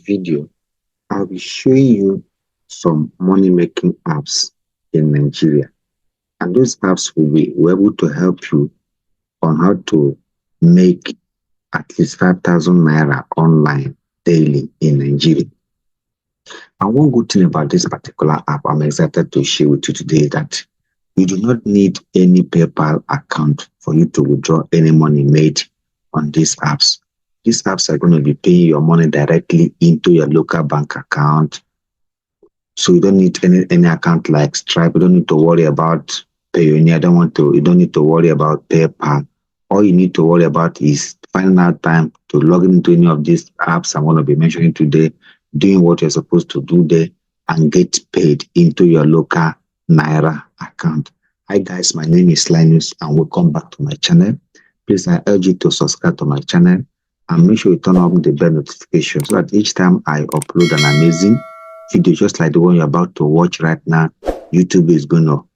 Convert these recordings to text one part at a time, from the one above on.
video, I'll be showing you some money making apps in Nigeria. And those apps will able to help you on how to make at least 5,000 naira online daily in Nigeria. And one good thing about this particular app I'm excited to share with you today is that you do not need any PayPal account for you to withdraw any money made on these apps. These apps are going to be paying your money directly into your local bank account. So you don't need any account like Stripe. You don't need to worry about Payoneer. You don't need to worry about PayPal. All you need to worry about is finding out time to log into any of these apps I'm going to be mentioning today, doing what you're supposed to do there, and get paid into your local Naira account. Hi guys, my name is Linus and welcome back to my channel. Please, I urge you to subscribe to my channel and make sure you turn on the bell notification so that each time I upload an amazing video just like the one you're about to watch right now, YouTube is going to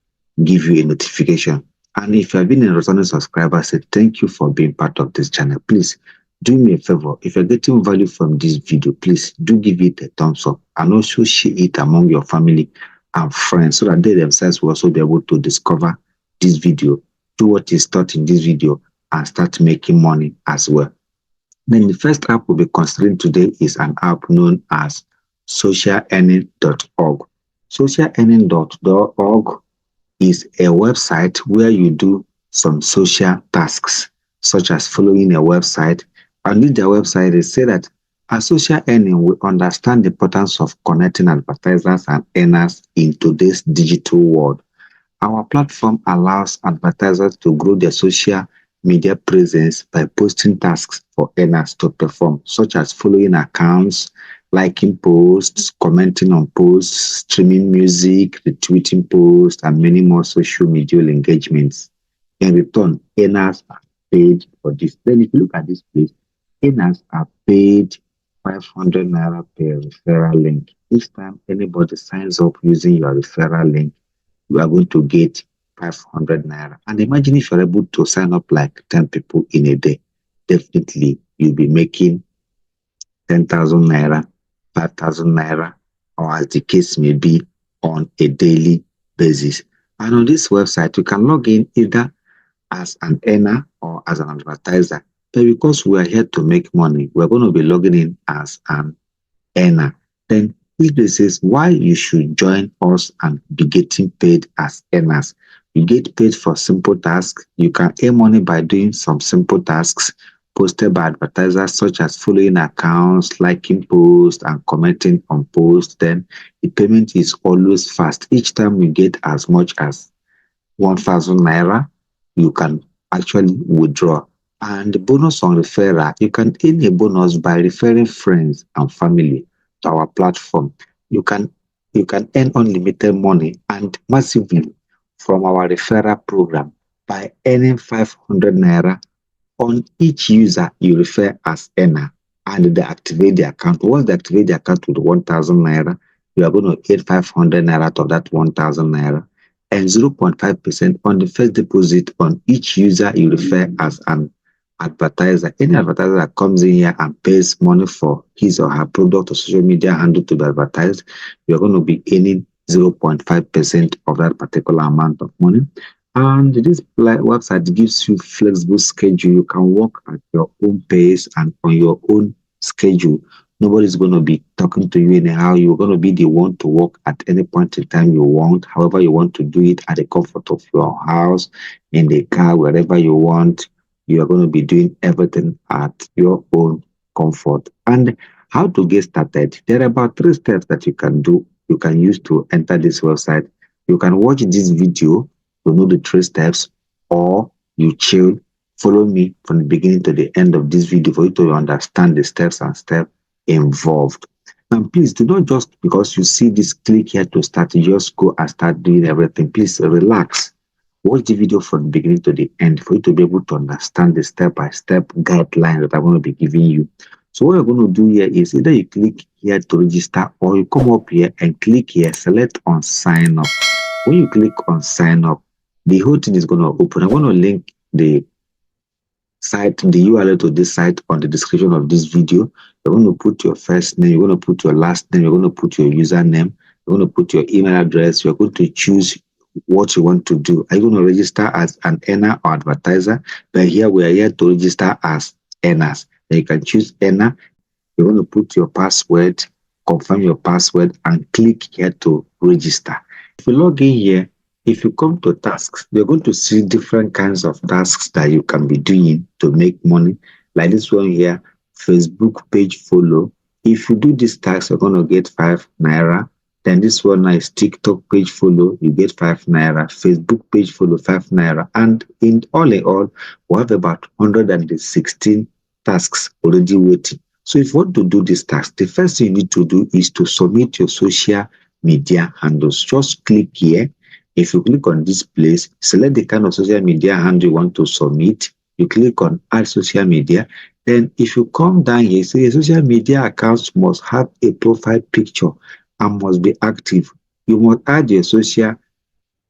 give you a notification. And if you have been a returning subscriber, I say thank you for being part of this channel. Please do me a favor. If you're getting value from this video, please do give it a thumbs up and also share it among your family and friends so that they themselves will also be able to discover this video, do what is taught in this video, and start making money as well. Then the first app we'll be considering today is an app known as socialearning.org. Socialearning.org is a website where you do some social tasks, such as following a website. And with the website, they say that a social earning will understand the importance of connecting advertisers and earners in today's digital world. Our platform allows advertisers to grow their social media presence by posting tasks for earners to perform, such as following accounts, liking posts, commenting on posts, streaming music, retweeting posts, and many more social media engagements. In return, earners are paid for this. Then if you look at this place, earners are paid 500 naira per referral link. Each time anybody signs up using your referral link, you are going to get 500 naira. And imagine if you're able to sign up like 10 people in a day, definitely you'll be making 10,000 naira, 5,000 naira, or as the case may be, on a daily basis. And on this website, you can log in either as an earner or as an advertiser. But because we are here to make money, we're going to be logging in as an earner. Then this says why you should join us and be getting paid as earners. You get paid for simple tasks. You can earn money by doing some simple tasks posted by advertisers, such as following accounts, liking posts, and commenting on posts. Then the payment is always fast. Each time you get as much as 1,000 naira, you can actually withdraw. And the bonus on referral, you can earn a bonus by referring friends and family to our platform. You can earn unlimited money and massively from our referral program by earning 500 naira on each user you refer as earner, and they activate the account. Once they activate the account with 1,000 naira, you are going to earn 500 naira out of that 1,000 naira and 0.5% on the first deposit on each user you refer as an advertiser. Any advertiser that comes in here and pays money for his or her product or social media handle to be advertised, you're going to be earning 0.5% of that particular amount of money. And this website gives you flexible schedule. You can work at your own pace and on your own schedule. Nobody's going to be talking to you anyhow. You're going to be the one to work at any point in time you want, however you want to do it, at the comfort of your house, in the car, wherever you want. You are going to be doing everything at your own comfort. And how to get started? There are about 3 steps that you can do. You can use to enter this website. You can watch this video to know the 3 steps, or you chill, follow me from the beginning to the end of this video for you to understand the steps involved. And please do not just because you see this click here to start, you just go and start doing everything. Please relax. Watch the video from the beginning to the end for you to be able to understand the step-by-step guidelines that I'm going to be giving you. So what you're going to do here is either you click here to register, or you come up here and click here, select on sign up. When you click on sign up, the whole thing is going to open. I'm going to link the site, the URL to this site on the description of this video. You're going to put your first name, you're going to put your last name, you're going to put your username, you're going to put your email address, you're going to choose what you want to do. Are you going to register as an earner or advertiser? But here we are here to register as earners. Then you can choose earner. You're going to put your password, confirm your password, and click here to register. If you log in here, if you come to tasks, you're going to see different kinds of tasks that you can be doing to make money. Like this one here, Facebook page follow. If you do this task, you're going to get 5 naira. Then this one is TikTok page follow, you get 5 naira. Facebook page follow, 5 naira. And in all, we have about 116 tasks already waiting. So if you want to do this task, the first thing you need to do is to submit your social media handles. Just click here. If you click on this place, select the kind of social media handle you want to submit. You click on add social media. Then if you come down here, say social media accounts must have a profile picture and must be active. You must add your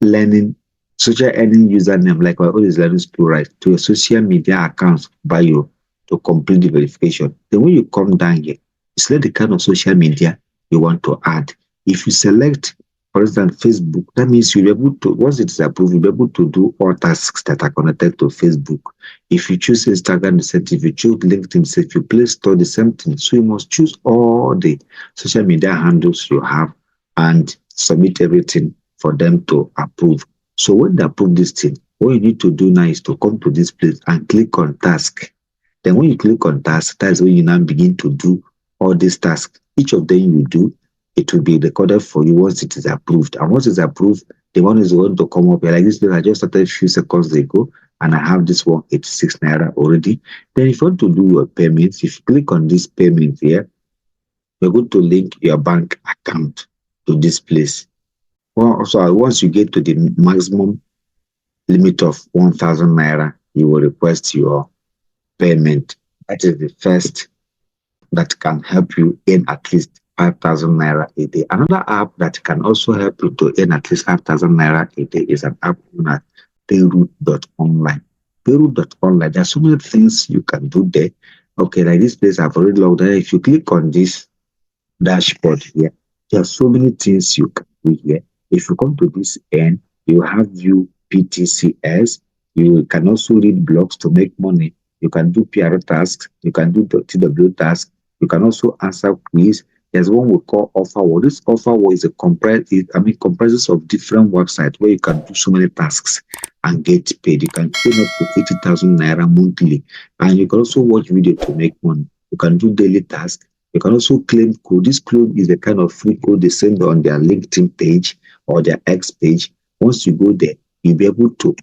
learning, social earning username, like our own is learning school, right, to your social media accounts bio to complete the verification. Then when you come down here, select the kind of social media you want to add. If you select, for instance, Facebook, that means you'll be able to, once it is approved, you'll be able to do all tasks that are connected to Facebook. If you choose Instagram, the same thing. If you choose LinkedIn, the same. If you Play Store, the same thing. So you must choose all the social media handles you have and submit everything for them to approve. So when they approve this thing, what you need to do now is to come to this place and click on task. Then when you click on task, that's when you now begin to do all these tasks. Each of them you do, it will be recorded for you once it is approved. And once it's approved, the one is going to come up here. Like this, I just started a few seconds ago, and I have this one, 86 naira already. Then if you want to do your payments, if you click on this payment here, you're going to link your bank account to this place. Well, so once you get to the maximum limit of 1,000 naira, you will request your payment. That is the first that can help you earn at least 5,000 naira a day. Another app that can also help you to earn at least 5,000 naira a day is an app known as Payroot.online. Payroot.online, there are so many things you can do there. Okay, like this place I've already logged in. If you click on this dashboard here, there are so many things you can do here. If you come to this end, you have view PTCS. You can also read blogs to make money. You can do PR tasks. You can do the TW tasks. You can also answer quiz. There's one we call offer wall. This offer wall is comprises of different websites where you can do so many tasks and get paid. You can earn up to 80,000 naira monthly, and you can also watch video to make money. You can do daily tasks. You can also claim code. This code is a kind of free code they send on their LinkedIn page or their X page. Once you go there, you'll be able to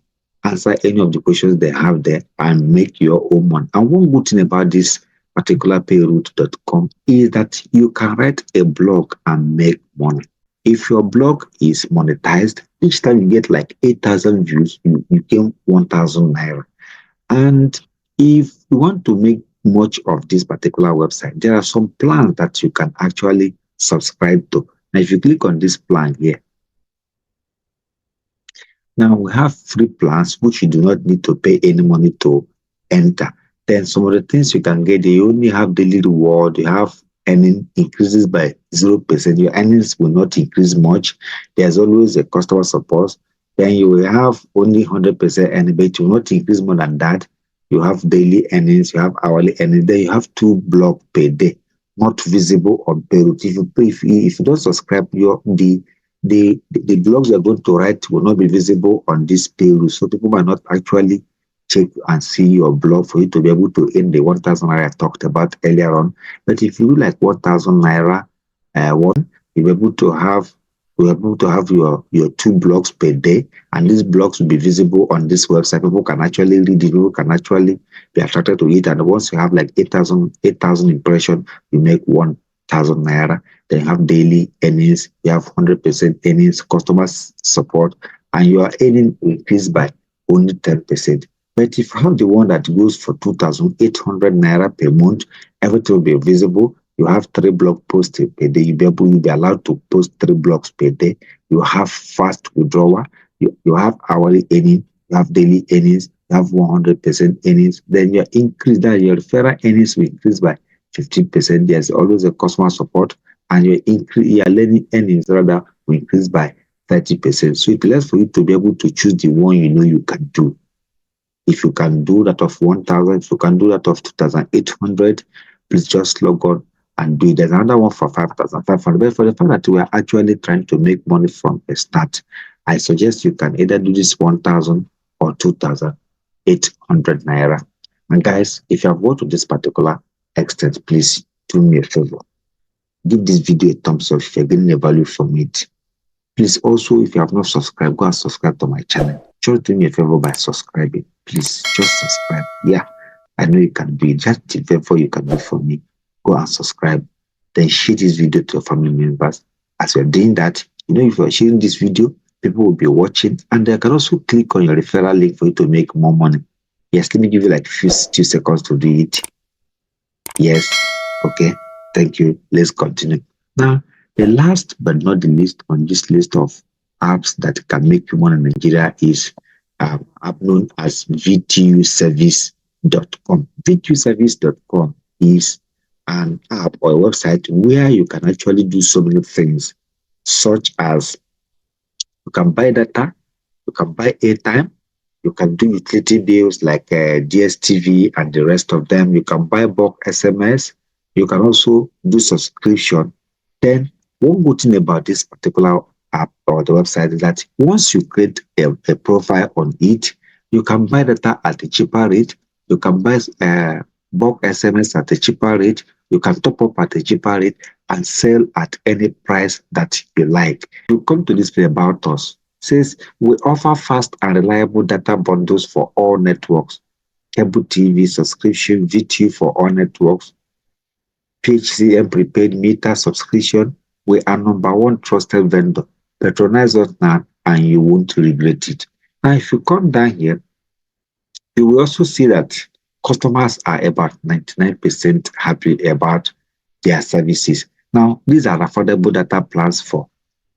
answer any of the questions they have there and make your own money. And one good thing about this particular payroot.com is that you can write a blog and make money. If your blog is monetized, each time you get like 8,000 views, you gain 1,000 naira. And if you want to make much of this particular website, there are some plans that you can actually subscribe to. Now, if you click on this plan here, now we have free plans which you do not need to pay any money to enter. Then some of the things you can get, you only have daily reward, you have earning increases by 0%. Your earnings will not increase much. There's always a customer support. Then you will have only 100% earning, but it will not increase more than that. You have daily earnings, you have hourly earnings. Then you have 2 block per day, not visible on payroll. If you don't subscribe, the blogs you're going to write will not be visible on this payroll. So people might not actually check and see your blog for you to be able to earn the 1,000 naira I talked about earlier on. But if you do like 1,000 naira one, you'll be able to have your 2 blogs per day, and these blogs will be visible on this website. People can actually read it, people can actually be attracted to it. And once you have like 8,000 impressions, you make 1,000 naira. Then you have daily earnings, you have 100% earnings, customer support, and your earning increased by only 10%. But if you have the one that goes for 2,800 naira per month, everything will be visible. You have 3 blog posts per day. You'll be allowed to post 3 blogs per day. You have fast withdrawal. You have hourly earning. You have daily earnings. you have 100% earnings, then your increase that your referral earnings will increase by 15%. There's always a customer support, and your learning earnings rather will increase by 30%. So it's less for you to be able to choose the one you know you can do. If you can do that of 1,000, if you can do that of 2,800, please just log on and do it. There's another one for 5,500. But for the fact that we are actually trying to make money from a start, I suggest you can either do this 1,000 or 2,800 naira. And guys, if you have watched to this particular extent, please do me a favor. Give this video a thumbs up if you're getting a value from it. Please also, if you have not subscribed, go and subscribe to my channel. Just do me a favor by subscribing. Please, just subscribe. Yeah, I know you can do it. Just the favor you can do for me. Go and subscribe. Then share this video to your family members. As you're doing that, if you're sharing this video, people will be watching, and they can also click on your referral link for you to make more money. Yes, let me give you like few seconds to do it. Yes, okay, thank you. Let's continue. Now, the last but not the least on this list of apps that can make you money in Nigeria is app known as vtuservice.com. vtuservice.com is an app or a website where you can actually do so many things, such as you can buy data, you can buy airtime, you can do utility bills like DSTV and the rest of them. You can buy bulk SMS. You can also do subscription. Then one good thing about this particular app or the website is that once you create a profile on it, you can buy data at a cheaper rate. You can buy bulk SMS at a cheaper rate. You can top up at a cheaper rate and sell at any price that you like. You come to this page about us. Says we offer fast and reliable data bundles for all networks. Cable TV subscription, VTU for all networks, PHCM prepaid meter subscription. We are number one trusted vendor. Patronize us now and you won't regret it. Now, if you come down here, you will also see that customers are about 99% happy about their services. Now, these are affordable data plans for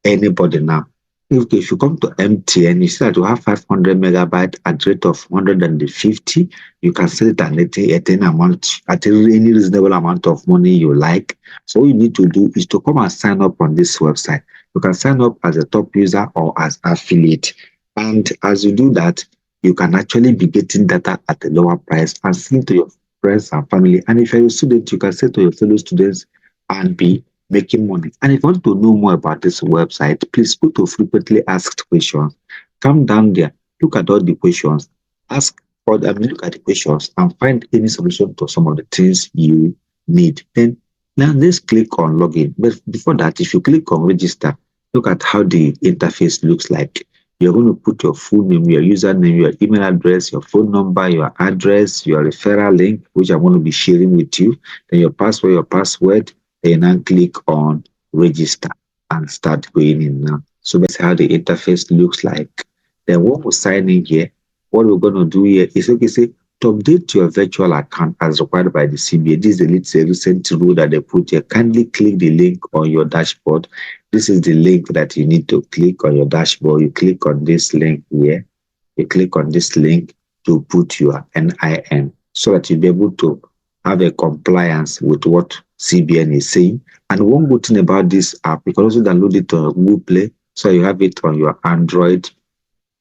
anybody now. If you come to MTN, you see that you have 500 megabyte at rate of 150. You can sell it at any amount, at any reasonable amount of money you like. So all you need to do is to come and sign up on this website. You can sign up as a top user or as affiliate. And as you do that, you can actually be getting data at a lower price and send to your friends and family. And if you're a student, you can send to your fellow students and be making money. And if you want to know more about this website, please go to frequently asked questions. Come down there, look at all the questions, look at the questions and find any solution to some of the things you need. Then now let's click on login. But before that, if you click on register, look at how the interface looks like. You're going to put your full name, your username, your email address, your phone number, your address, your referral link, which I'm going to be sharing with you, then your password, then now click on register and start going in now. So that's how the interface looks like. Then when we sign in here, what we're going to do here is say to update your virtual account as required by the CBA. This is a recent rule that they put here. Kindly click the link on your dashboard. This is the link that you need to click on your dashboard. You click on this link here. You click on this link to put your NIN so that you'll be able to have a compliance with what CBN is saying. And one good thing about this app, you can also download it on Google Play, so you have it on your Android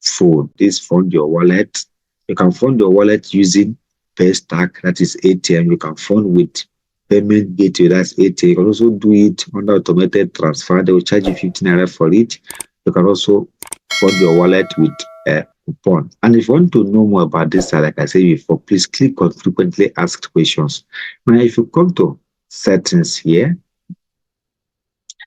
phone. This fund your wallet. You can fund your wallet using Paystack, that is ATM. You can fund with payment gateway, that's ATM. You can also do it under automated transfer. They will charge you 15 naira for it. You can also fund your wallet with a coupon. And if you want to know more about this, like I said before, please click on frequently asked questions. Now, if you come to settings here,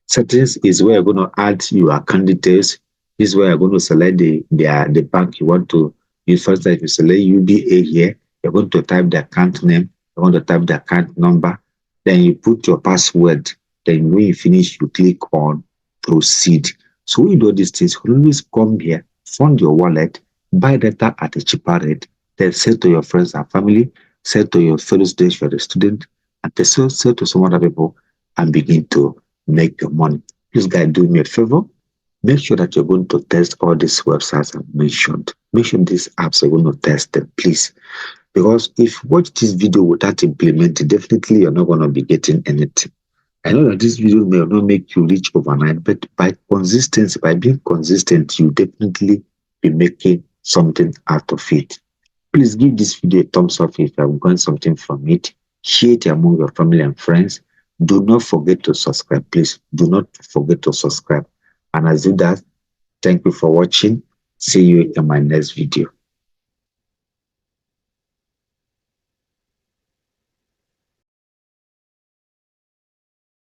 settings is where you're going to add your account details. This is where you're going to select the bank you want to use. First, if you select UBA here, you're going to type the account name, you're going to type the account number, then you put your password. Then when you finish, you click on proceed. So when you do these things, you always come here, fund your wallet, buy data at a cheaper rate, then sell to your friends and family, sell to your fellow students if you're a student, and then sell to some other people and begin to make your money. Please, guys, do me a favor. Make sure that you're going to test all these websites I've mentioned. Make sure these apps are going to test them, please. Because if you watch this video without implementing, definitely you're not going to be getting anything. I know that this video may not make you rich overnight, but by consistency, by being consistent, you definitely be making something out of it. Please give this video a thumbs up if you have gotten something from it. Share it among your family and friends. Do not forget to subscribe. Please do not forget to subscribe. And as you do that, thank you for watching. See you in my next video.